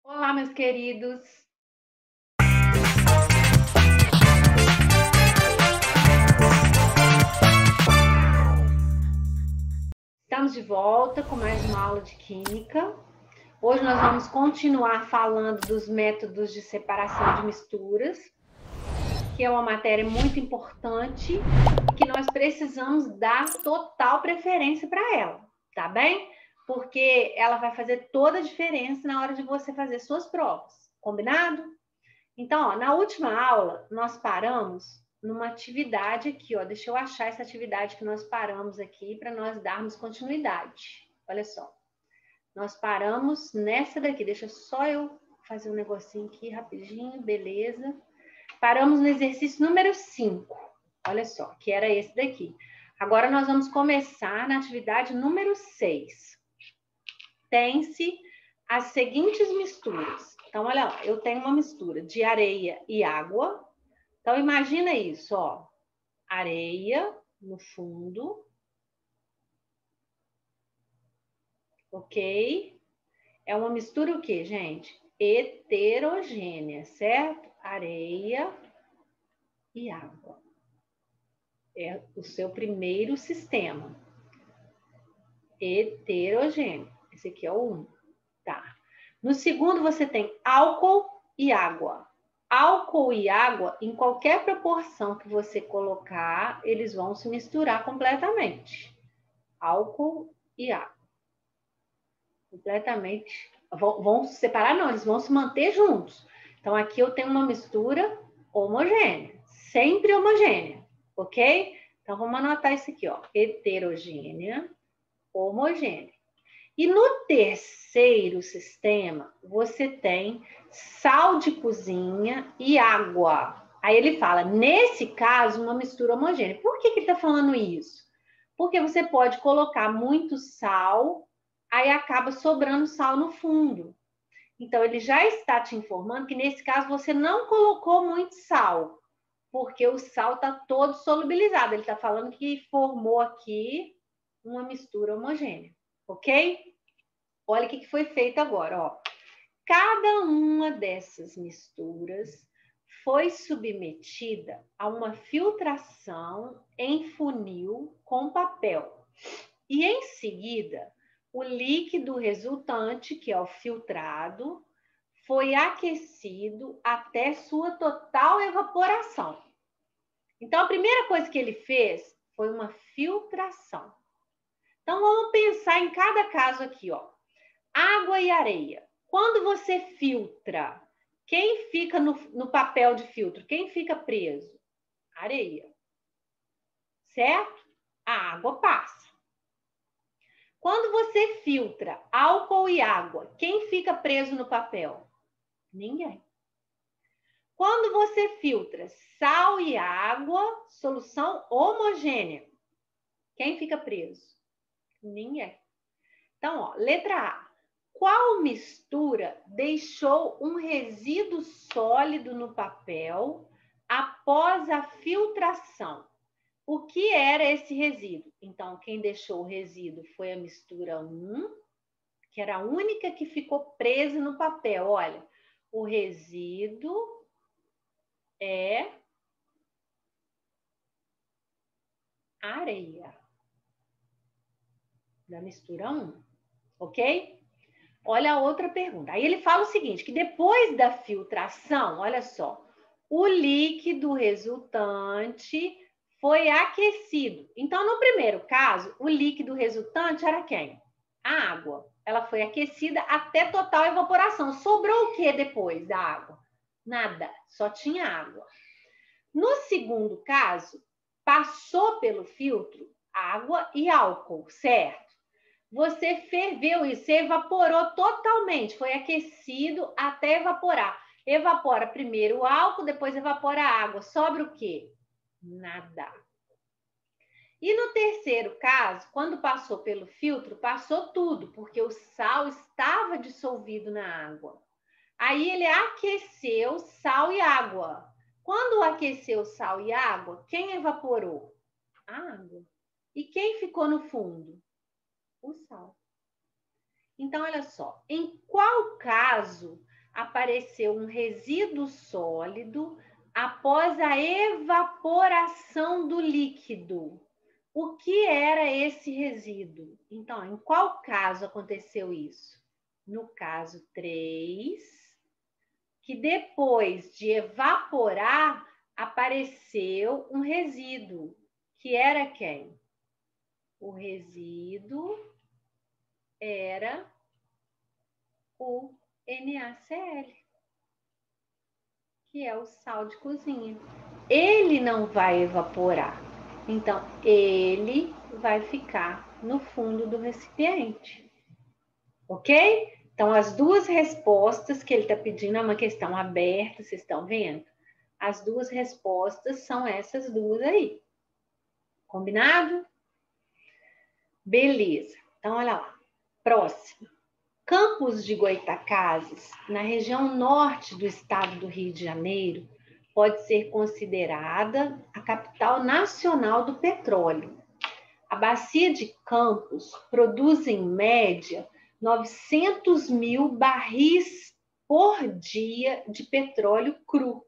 Olá, meus queridos. Estamos de volta com mais uma aula de Química. Hoje nós vamos continuar falando dos métodos de separação de misturas, que é uma matéria muito importante e que nós precisamos dar total preferência para ela, tá bem? Porque ela vai fazer toda a diferença na hora de você fazer suas provas, combinado? Então, ó, na última aula, nós paramos numa atividade aqui, ó. Deixa eu achar essa atividade que nós paramos aqui para nós darmos continuidade. Olha só. Nós paramos nessa daqui. Deixa só eu fazer um negocinho aqui rapidinho, beleza. Paramos no exercício número 5. Olha só, que era esse daqui. Agora nós vamos começar na atividade número 6. Tem-se as seguintes misturas. Então, olha lá, eu tenho uma mistura de areia e água. Então, imagina isso, ó. Areia no fundo. Ok? É uma mistura o quê, gente? Heterogênea, certo? Areia e água. É o seu primeiro sistema. Heterogêneo. Esse aqui é o 1. Tá. No segundo, você tem álcool e água. Álcool e água, em qualquer proporção que você colocar, eles vão se misturar completamente. Álcool e água. Completamente. Vão se separar, não, eles vão se manter juntos. Então, aqui eu tenho uma mistura homogênea. Sempre homogênea, ok? Então, vamos anotar isso aqui, ó. Heterogênea, homogênea. E no terceiro sistema, você tem sal de cozinha e água. Aí ele fala, nesse caso, uma mistura homogênea. Por que ele está falando isso? Porque você pode colocar muito sal, aí acaba sobrando sal no fundo. Então, ele já está te informando que, nesse caso, você não colocou muito sal, porque o sal está todo solubilizado. Ele está falando que formou aqui uma mistura homogênea. Ok? Olha o que foi feito agora, ó. Cada uma dessas misturas foi submetida a uma filtração em funil com papel. E em seguida, o líquido resultante, que é o filtrado, foi aquecido até sua total evaporação. Então, a primeira coisa que ele fez foi uma filtração. Então, vamos pensar em cada caso aqui, ó. Água e areia. Quando você filtra, quem fica no papel de filtro? Quem fica preso? Areia. Certo? A água passa. Quando você filtra álcool e água, quem fica preso no papel? Ninguém. Quando você filtra sal e água, solução homogênea, quem fica preso? Ninguém. Então, ó, letra A. Qual mistura deixou um resíduo sólido no papel após a filtração? O que era esse resíduo? Então, quem deixou o resíduo foi a mistura 1, que era a única que ficou presa no papel. Olha, o resíduo é areia da mistura 1, ok? Olha a outra pergunta. Aí ele fala o seguinte, que depois da filtração, olha só, o líquido resultante foi aquecido. Então, no primeiro caso, o líquido resultante era quem? A água, ela foi aquecida até total evaporação. Sobrou o que depois da água? Nada, só tinha água. No segundo caso, passou pelo filtro água e álcool, certo? Você ferveu isso, você evaporou totalmente, foi aquecido até evaporar. Evapora primeiro o álcool, depois evapora a água. Sobra o quê? Nada. E no terceiro caso, quando passou pelo filtro, passou tudo, porque o sal estava dissolvido na água. Aí ele aqueceu sal e água. Quando aqueceu sal e água, quem evaporou? A água. E quem ficou no fundo? O sal. Então, olha só, em qual caso apareceu um resíduo sólido após a evaporação do líquido? O que era esse resíduo? Então, em qual caso aconteceu isso? No caso 3, que depois de evaporar, apareceu um resíduo, que era quem? O resíduo era o NaCl, que é o sal de cozinha. Ele não vai evaporar, então ele vai ficar no fundo do recipiente, ok? Então, as duas respostas que ele está pedindo é uma questão aberta, vocês estão vendo? As duas respostas são essas duas aí. Combinado? Beleza. Então, olha lá. Próximo. Campos de Goytacazes, na região norte do estado do Rio de Janeiro, pode ser considerada a capital nacional do petróleo. A bacia de Campos produz, em média, 900 mil barris por dia de petróleo cru.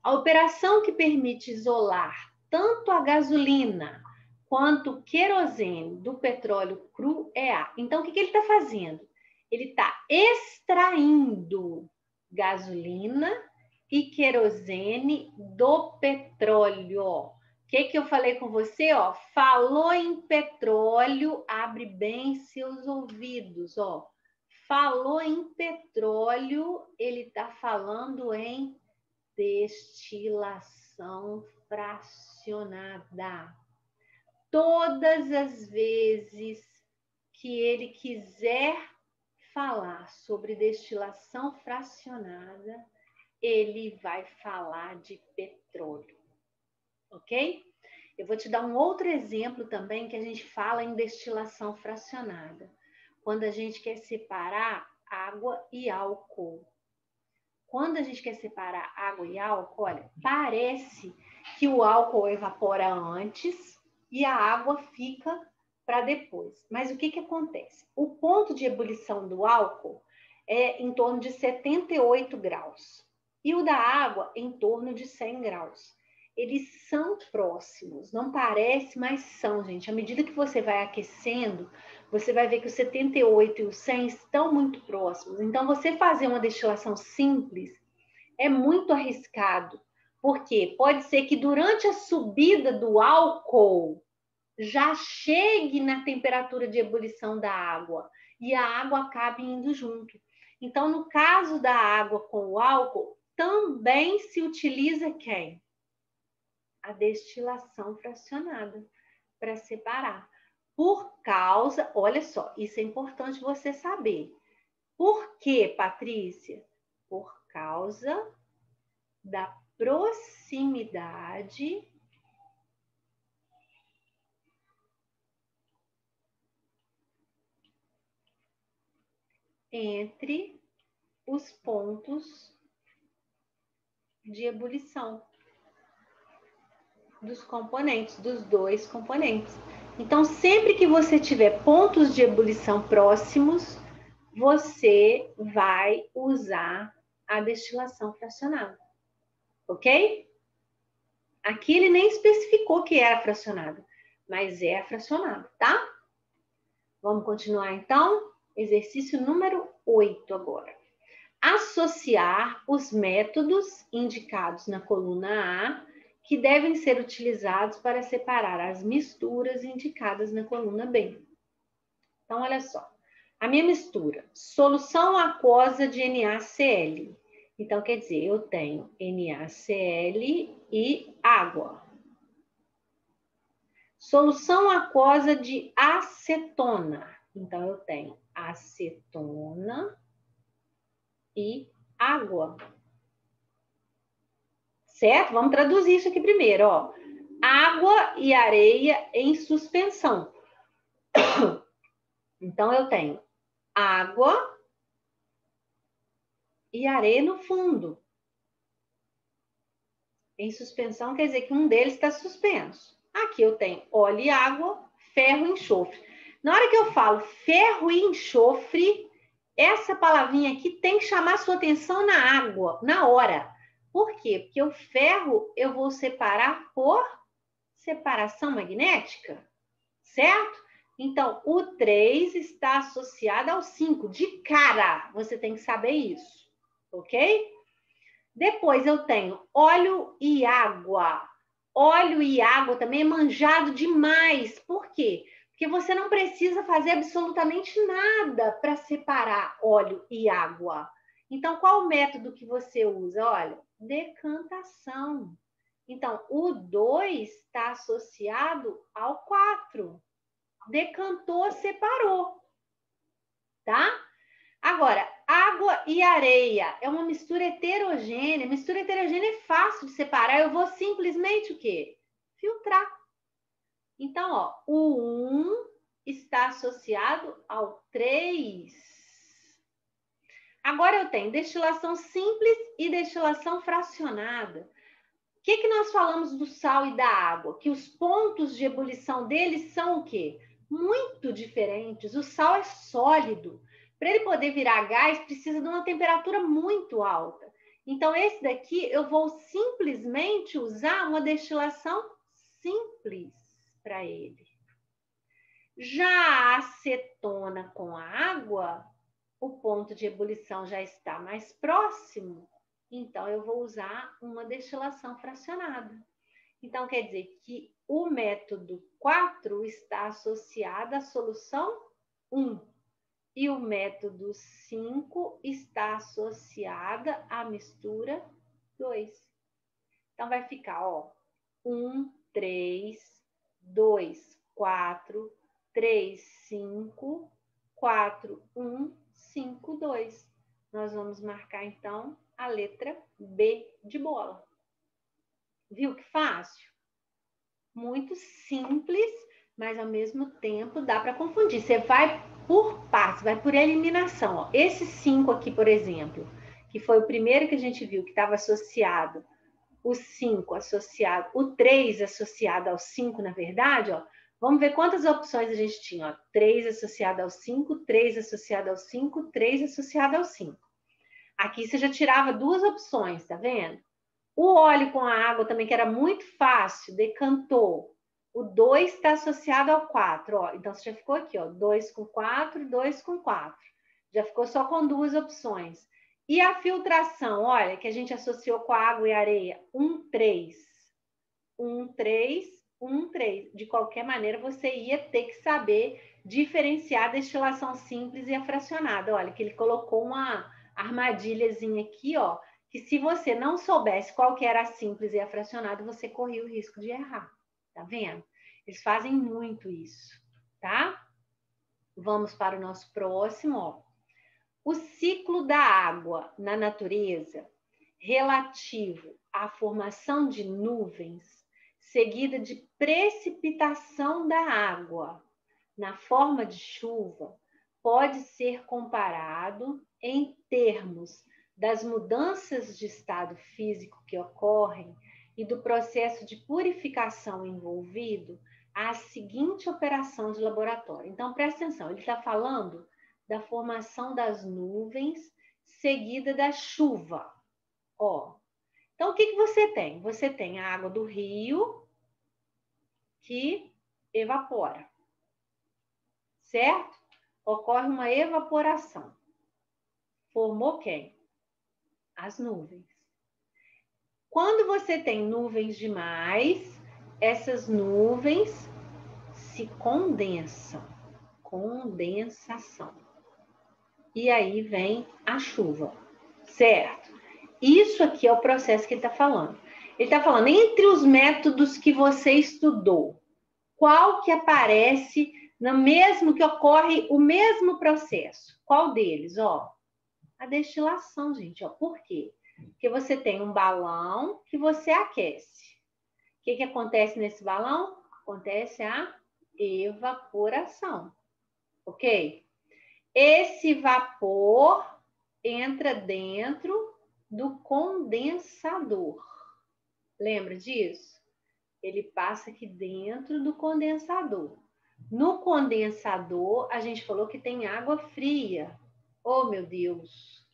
A operação que permite isolar tanto a gasolina quanto o querosene do petróleo cru é a. Então, o que ele está fazendo? Ele está extraindo gasolina e querosene do petróleo. O que eu falei com você? Ó, falou em petróleo, abre bem seus ouvidos. Ó. Falou em petróleo, ele está falando em destilação fracionada. Todas as vezes que ele quiser falar sobre destilação fracionada, ele vai falar de petróleo, ok? Eu vou te dar um outro exemplo também que a gente fala em destilação fracionada. Quando a gente quer separar água e álcool. Quando a gente quer separar água e álcool, olha, parece que o álcool evapora antes e a água fica para depois. Mas o que acontece? O ponto de ebulição do álcool é em torno de 78 graus e o da água em torno de 100 graus. Eles são próximos, não parece, mas são, gente. À medida que você vai aquecendo, você vai ver que o 78 e o 100 estão muito próximos. Então, você fazer uma destilação simples é muito arriscado, porque pode ser que durante a subida do álcool já chegue na temperatura de ebulição da água e a água acabe indo junto. Então, no caso da água com o álcool, também se utiliza quem? A destilação fracionada para separar. Por causa, olha só, isso é importante você saber. Por quê, Patrícia? Por causa da proximidade entre os pontos de ebulição dos componentes, dos dois componentes. Então, sempre que você tiver pontos de ebulição próximos, você vai usar a destilação fracionada, ok? Aqui ele nem especificou que era fracionado, mas é fracionado, tá? Vamos continuar então? Exercício número 8 agora. Associar os métodos indicados na coluna A que devem ser utilizados para separar as misturas indicadas na coluna B. Então, olha só. A minha mistura, solução aquosa de NaCl. Então, quer dizer, eu tenho NaCl e água. Solução aquosa de acetona. Então, eu tenho acetona e água. Certo? Vamos traduzir isso aqui primeiro, ó. Água e areia em suspensão. Então, eu tenho água e areia no fundo. Em suspensão quer dizer que um deles está suspenso. Aqui eu tenho óleo e água, ferro e enxofre. Na hora que eu falo ferro e enxofre, essa palavrinha aqui tem que chamar sua atenção na água, na hora. Por quê? Porque o ferro eu vou separar por separação magnética, certo? Então, o 3 está associado ao 5. De cara, você tem que saber isso, ok? Depois eu tenho óleo e água. Óleo e água também é manjado demais. Por quê? Porque você não precisa fazer absolutamente nada para separar óleo e água. Então, qual o método que você usa? Olha, decantação. Então, o 2 está associado ao 4. Decantou, separou. Tá? Agora, água e areia é uma mistura heterogênea. Mistura heterogênea é fácil de separar. Eu vou simplesmente o quê? Filtrar. Então, ó, o 1 está associado ao 3. Agora eu tenho destilação simples e destilação fracionada. O que nós falamos do sal e da água? Que os pontos de ebulição deles são o quê? Muito diferentes. O sal é sólido. Para ele poder virar gás, precisa de uma temperatura muito alta. Então, esse daqui eu vou simplesmente usar uma destilação simples para ele. Já a acetona com a água, o ponto de ebulição já está mais próximo. Então, eu vou usar uma destilação fracionada. Então, quer dizer que o método 4 está associado à solução 1. E o método 5 está associada à mistura 2. Então, vai ficar, ó, 1, 3, 2, 4, 3, 5, 4, 1, 5, 2. Nós vamos marcar, então, a letra B de bola. Viu que fácil? Muito simples, mas ao mesmo tempo dá para confundir. Você vai por partes, vai por eliminação. Ó. Esse 5 aqui, por exemplo, que foi o primeiro que a gente viu, que estava associado, o 5 associado, o 3 associado ao 5, na verdade, ó. Vamos ver quantas opções a gente tinha. Ó. 3 associado ao 5, 3 associado ao 5, 3 associado ao 5. Aqui você já tirava duas opções, tá vendo? O óleo com a água também, que era muito fácil, decantou. O 2 está associado ao 4, ó. Então, você já ficou aqui, ó. 2 com 4, 2 com 4. Já ficou só com duas opções. E a filtração, olha, que a gente associou com a água e a areia. 1, 3. 1, 3, 1, 3. De qualquer maneira, você ia ter que saber diferenciar a destilação simples e a fracionada. Olha, que ele colocou uma armadilhazinha aqui, ó. Que se você não soubesse qual que era a simples e a fracionada, você corria o risco de errar. Tá vendo? Eles fazem muito isso, tá? Vamos para o nosso próximo, ó. O ciclo da água na natureza relativo à formação de nuvens, seguida de precipitação da água na forma de chuva, pode ser comparado em termos das mudanças de estado físico que ocorrem e do processo de purificação envolvido à seguinte operação de laboratório. Então, presta atenção, ele está falando da formação das nuvens seguida da chuva. Ó, então, o que você tem? Você tem a água do rio que evapora, certo? Ocorre uma evaporação. Formou quem? As nuvens. Quando você tem nuvens demais, essas nuvens se condensam. condensação. E aí vem a chuva, certo? Isso aqui é o processo que ele está falando. Ele está falando, entre os métodos que você estudou, qual que aparece no mesmo, que ocorre o mesmo processo? Qual deles? Ó, a destilação, gente. Ó, por quê? Porque você tem um balão que você aquece. O que acontece nesse balão? Acontece a evaporação, ok? Esse vapor entra dentro do condensador. Lembra disso? Ele passa aqui dentro do condensador. No condensador, a gente falou que tem água fria. Oh, meu Deus!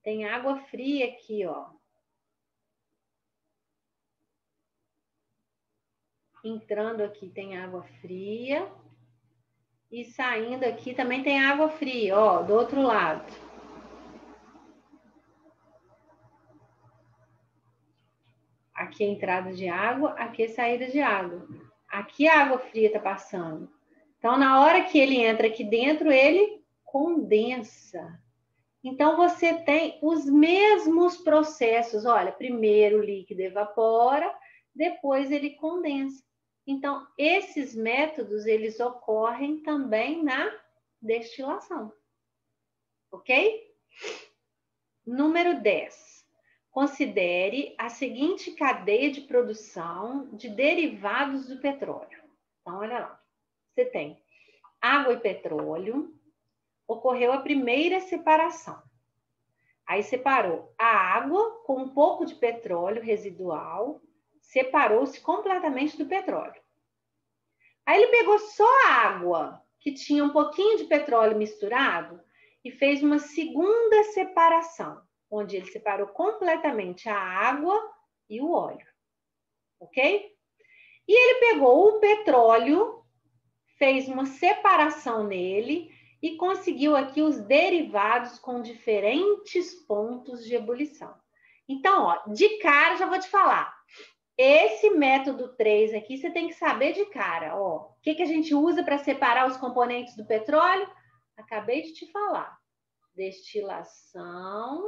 Tem água fria aqui, ó. Entrando aqui tem água fria. E saindo aqui também tem água fria, ó, do outro lado. Aqui é entrada de água, aqui é saída de água. Aqui a água fria está passando. Então, na hora que ele entra aqui dentro, ele condensa. Então, você tem os mesmos processos. Olha, primeiro o líquido evapora, depois ele condensa. Então, esses métodos, eles ocorrem também na destilação. Ok? Número 10. Considere a seguinte cadeia de produção de derivados do petróleo. Então, olha lá. Você tem água e petróleo. Ocorreu a primeira separação. Aí separou a água com um pouco de petróleo residual, separou-se completamente do petróleo. Aí ele pegou só a água, que tinha um pouquinho de petróleo misturado, e fez uma segunda separação, onde ele separou completamente a água e o óleo. Ok? E ele pegou o petróleo, fez uma separação nele e conseguiu aqui os derivados com diferentes pontos de ebulição. Então, ó, de cara já vou te falar. Esse método 3 aqui, você tem que saber de cara, ó. O que a gente usa para separar os componentes do petróleo? Acabei de te falar. Destilação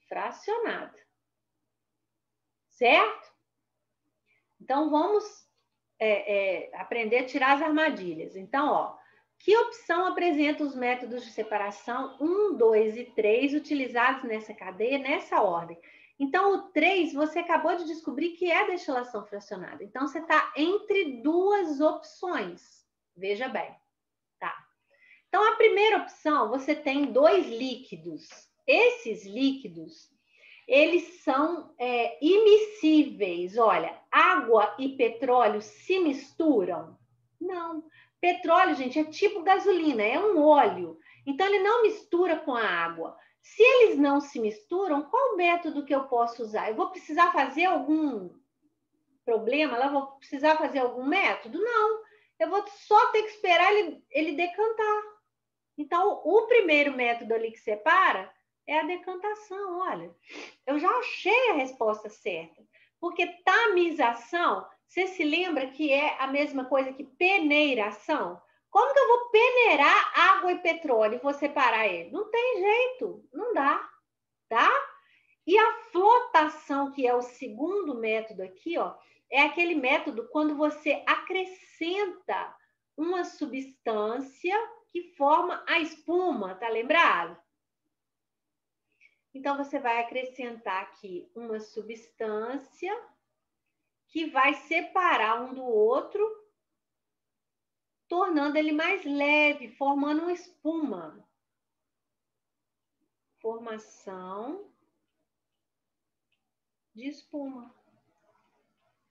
fracionada. Certo? Então, vamos aprender a tirar as armadilhas. Então, ó, que opção apresenta os métodos de separação 1, 2 e 3 utilizados nessa cadeia, nessa ordem? Então, o 3, você acabou de descobrir que é destilação fracionada. Então, você está entre duas opções. Veja bem, tá? Então, a primeira opção, você tem dois líquidos. Esses líquidos, eles são imiscíveis. Olha, água e petróleo se misturam? Não. Petróleo, gente, é tipo gasolina, é um óleo. Então, ele não mistura com a água. Se eles não se misturam, qual método que eu posso usar? Eu vou precisar fazer algum problema? Eu vou precisar fazer algum método? Não. Eu vou só ter que esperar ele decantar. Então, o primeiro método ali que separa é a decantação. Olha, eu já achei a resposta certa. Porque tamização, você se lembra que é a mesma coisa que peneiração? Como que eu vou peneirar água e petróleo e vou separar ele? Não tem jeito, não dá, tá? E a flotação, que é o segundo método aqui, ó, é aquele método quando você acrescenta uma substância que forma a espuma, tá lembrado? Então, você vai acrescentar aqui uma substância que vai separar um do outro, tornando ele mais leve, formando uma espuma. Formação de espuma,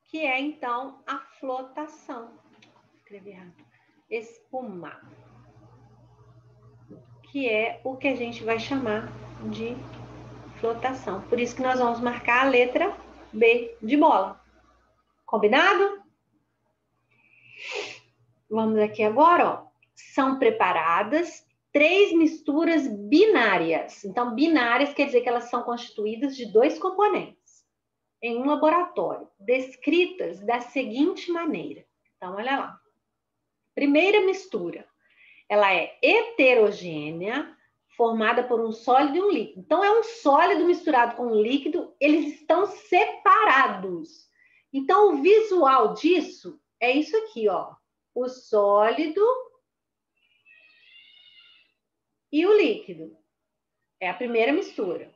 que é, então, a flotação. Escrevi errado. Espumar. Que é o que a gente vai chamar de flotação. Por isso que nós vamos marcar a letra B de bola. Combinado? Vamos aqui agora, ó. São preparadas 3 misturas binárias. Então, binárias quer dizer que elas são constituídas de 2 componentes em um laboratório, descritas da seguinte maneira. Então, olha lá. Primeira mistura, ela é heterogênea, formada por um sólido e um líquido. Então, é um sólido misturado com um líquido, eles estão separados. Então, o visual disso é isso aqui, ó. O sólido e o líquido. É a primeira mistura.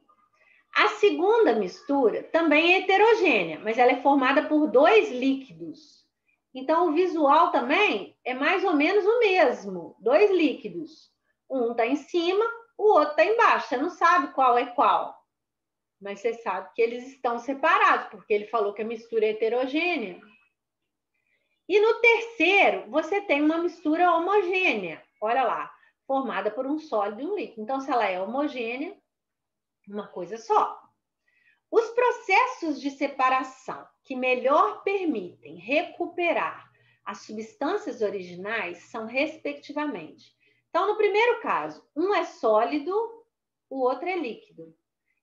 A segunda mistura também é heterogênea, mas ela é formada por dois líquidos. Então, o visual também é mais ou menos o mesmo. Dois líquidos. Um está em cima, o outro está embaixo. Você não sabe qual é qual. Mas você sabe que eles estão separados, porque ele falou que a mistura é heterogênea. E no terceiro, você tem uma mistura homogênea. Olha lá, formada por um sólido e um líquido. Então, se ela é homogênea, uma coisa só. Os processos de separação que melhor permitem recuperar as substâncias originais são, respectivamente. Então, no primeiro caso, um é sólido, o outro é líquido.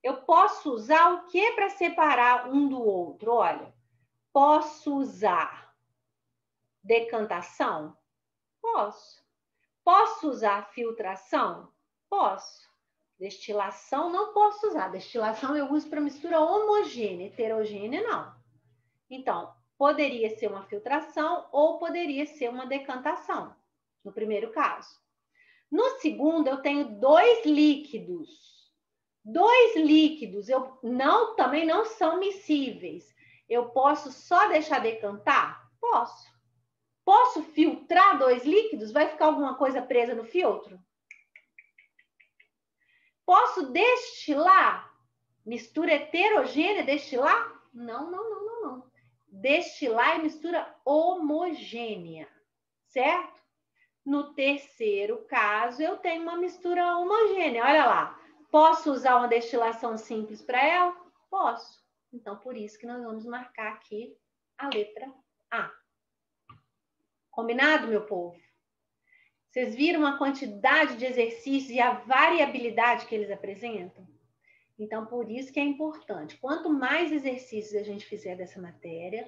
Eu posso usar o que para separar um do outro? Olha, posso usar decantação? Posso. Posso usar filtração? Posso. Destilação não posso usar. Destilação eu uso para mistura homogênea, heterogênea não. Então, poderia ser uma filtração ou poderia ser uma decantação, no primeiro caso. No segundo, eu tenho dois líquidos. Dois líquidos também não são miscíveis. Eu posso só deixar decantar? Posso. Posso filtrar dois líquidos? Vai ficar alguma coisa presa no filtro? Posso destilar? Mistura heterogênea, destilar? Não. Destilar é mistura homogênea, certo? No terceiro caso, eu tenho uma mistura homogênea. Olha lá. Posso usar uma destilação simples para ela? Posso. Então, por isso que nós vamos marcar aqui a letra A. Combinado, meu povo? Vocês viram a quantidade de exercícios e a variabilidade que eles apresentam? Então, por isso que é importante. Quanto mais exercícios a gente fizer dessa matéria,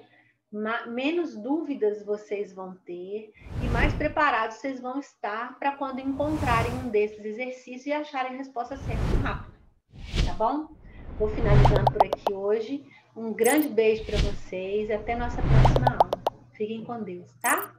menos dúvidas vocês vão ter e mais preparados vocês vão estar para quando encontrarem um desses exercícios e acharem a resposta certa rápido. Tá bom? Vou finalizando por aqui hoje. Um grande beijo para vocês e até nossa próxima aula. Fiquem com Deus, tá?